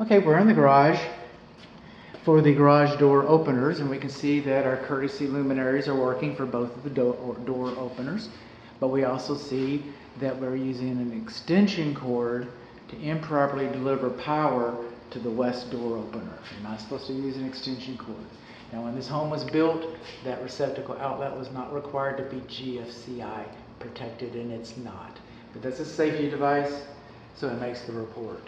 Okay, we're in the garage for the garage door openers, and we can see that our courtesy luminaries are working for both of the door openers. But we also see that we're using an extension cord to improperly deliver power to the west door opener. You're not supposed to use an extension cord. Now, when this home was built, that receptacle outlet was not required to be GFCI protected, and it's not. But that's a safety device, so it makes the report.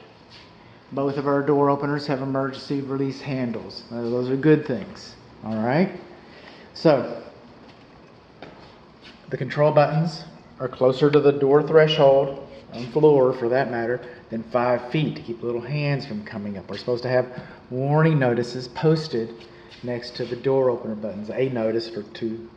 Both of our door openers have emergency release handles. Those are good things. All right? So, the control buttons are closer to the door threshold, and floor for that matter, than 5 feet to keep little hands from coming up. We're supposed to have warning notices posted next to the door opener buttons. A notice for 2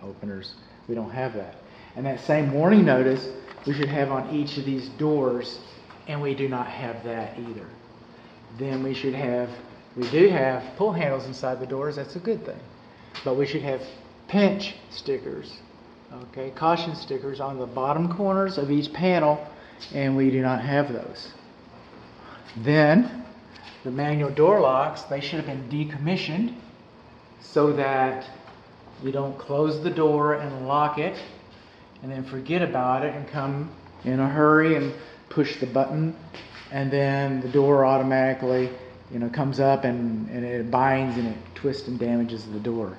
openers. We don't have that. And that same warning notice we should have on each of these doors, and we do not have that either. Then we do have pull handles inside the doors. That's a good thing. But we should have pinch stickers, okay, caution stickers on the bottom corners of each panel, and we do not have those. Then the manual door locks, they should have been decommissioned so that you don't close the door and lock it and then forget about it and come in a hurry and push the button, and then the door automatically, comes up and it binds and it twists and damages the door.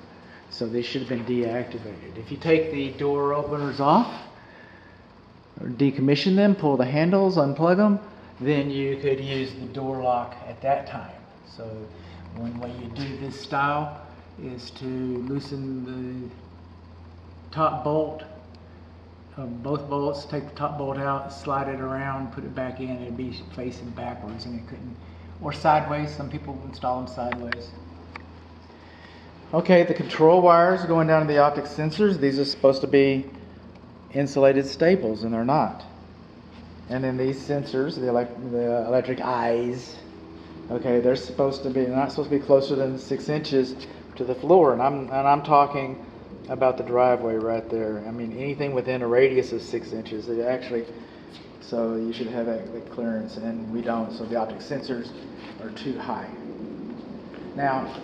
So they should have been deactivated. If you take the door openers off or decommission them, pull the handles, unplug them, then you could use the door lock at that time. So one way you do this style is to loosen the top bolt, both bolts, take the top bolt out, slide it around, put it back in, it'd be facing backwards and it couldn't, or sideways. Some people install them sideways. Okay, the control wires going down to the optic sensors, these are supposed to be insulated staples, and they're not. And then these sensors, the electric eyes, okay, they're not supposed to be closer than 6 inches to the floor, and I'm talking about the driveway right there. I mean, anything within a radius of 6 inches, so you should have that clearance, and we don't, so the optic sensors are too high. Now,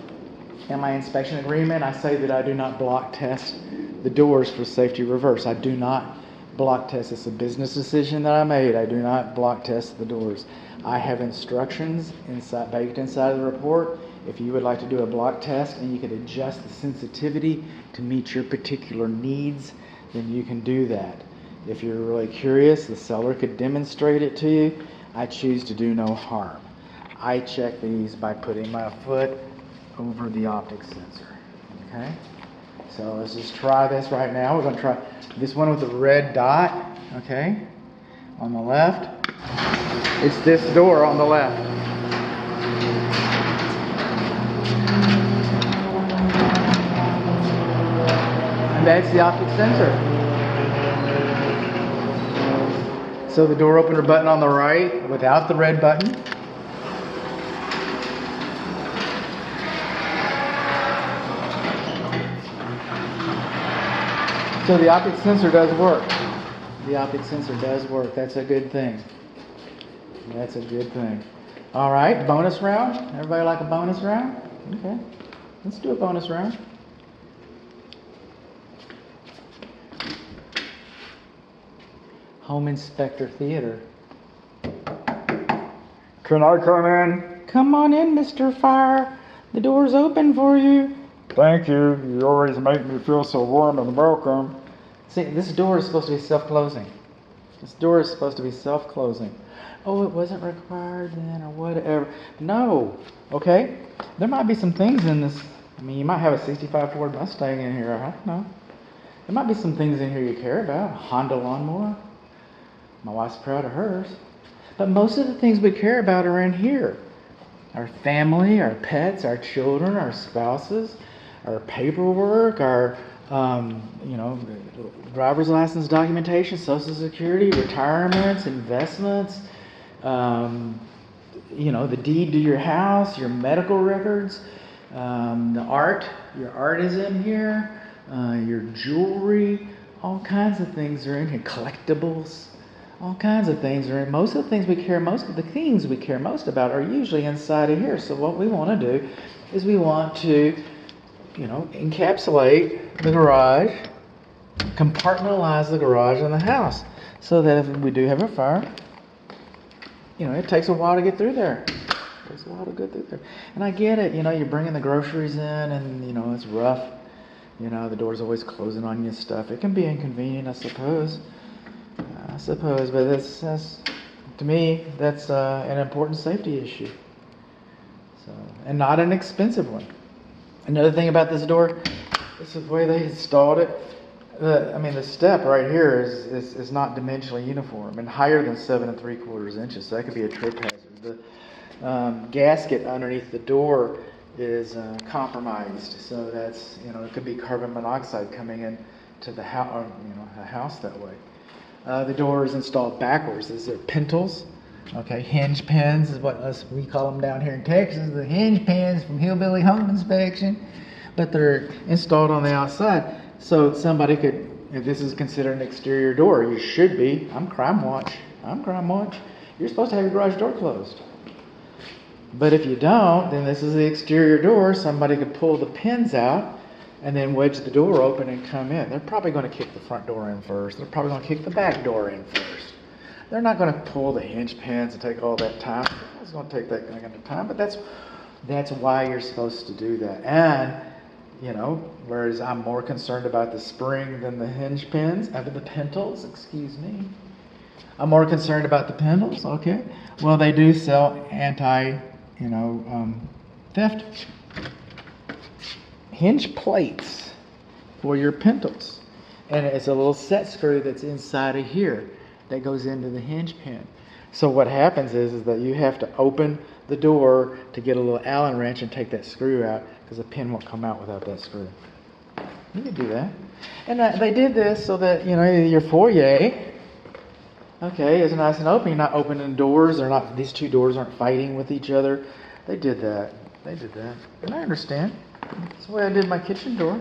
in my inspection agreement, I say that I do not block test the doors for safety reverse. I do not block test. It's a business decision that I made. I do not block test the doors. I have instructions baked inside of the report. If you would like to do a block test and you could adjust the sensitivity to meet your particular needs, then you can do that. If you're really curious, the seller could demonstrate it to you. I choose to do no harm. I check these by putting my foot over the optic sensor. Okay? So let's just try this right now. We're going to try this one with the red dot. Okay? On the left. It's this door on the left. And that's the optic sensor. So the door opener button on the right without the red button. So the optic sensor does work. The optic sensor does work. That's a good thing. That's a good thing. All right, bonus round. Everybody like a bonus round? Okay, let's do a bonus round. Home Inspector Theater. Can I come in? Come on in, Mr. Fire. The door's open for you. Thank you. You always make me feel so warm and welcome. See, this door is supposed to be self-closing. This door is supposed to be self-closing. Oh, it wasn't required then, or whatever. No. Okay? There might be some things in this. I mean, you might have a 65 Ford Mustang in here. I don't know. There might be some things in here you care about. A Honda lawnmower. My wife's proud of hers. But most of the things we care about are in here. Our family, our pets, our children, our spouses, our paperwork, our driver's license documentation, Social Security, retirements, investments, the deed to your house, your medical records, the art. Your art is in here, your jewelry, all kinds of things are in here, collectibles. all kinds of things are in. Most of the things we care most about are usually inside of here. So what we want to do is we want to, encapsulate the garage, compartmentalize the garage and the house, so that if we do have a fire, it takes a while to get through there. It takes a while to get through there. And I get it, you're bringing the groceries in and, it's rough. The door's always closing on you and stuff. It can be inconvenient, I suppose. But that's to me, that's an important safety issue. So, and not an expensive one. Another thing about this door, this is the way they installed it. The step right here is not dimensionally uniform and higher than 7 3/4 inches. So that could be a trip hazard. The gasket underneath the door is compromised. So that's, it could be carbon monoxide coming in to the house, a house that way. The door is installed backwards. These are pintles. Okay, hinge pins is what we call them down here in Texas. The hinge pins from Hillbilly Home Inspection, but they're installed on the outside. So somebody could, if this is considered an exterior door, you should be. I'm crime watch. You're supposed to have your garage door closed. But if you don't, then this is the exterior door. Somebody could pull the pins out and then wedge the door open and come in. They're probably going to kick the front door in first. They're probably going to kick the back door in first. They're not going to pull the hinge pins and take all that time. It's going to take that kind of time, but that's why you're supposed to do that. And, whereas I'm more concerned about the spring than the hinge pins, the pintles, excuse me. I'm more concerned about the pintles, okay? Well, they do sell theft hinge plates for your pintles, and it's a little set screw that's inside of here that goes into the hinge pin. So what happens is that you have to open the door to get a little Allen wrench and take that screw out, because the pin won't come out without that screw. You can do that. And they did this so that your foyer, is nice and open. You're not opening doors. These two doors aren't fighting with each other. They did that. And I understand. That's the way I did my kitchen door.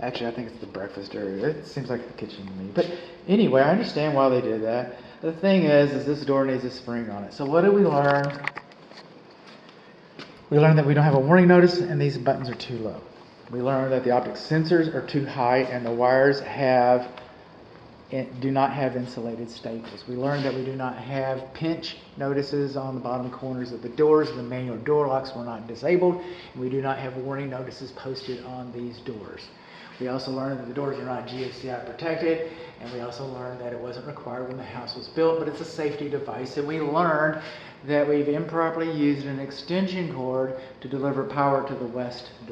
Actually, I think it's the breakfast area. It seems like the kitchen to me. But anyway, I understand why they did that. The thing is this door needs a spring on it. So what did we learn? We learned that we don't have a warning notice and these buttons are too low. We learned that the optic sensors are too high and the wires do not have insulated staples. We learned that we do not have pinch notices on the bottom corners of the doors. The manual door locks were not disabled. And we do not have warning notices posted on these doors. We also learned that the doors are not GFCI protected, and we also learned that it wasn't required when the house was built, but it's a safety device. And we learned that we've improperly used an extension cord to deliver power to the west door.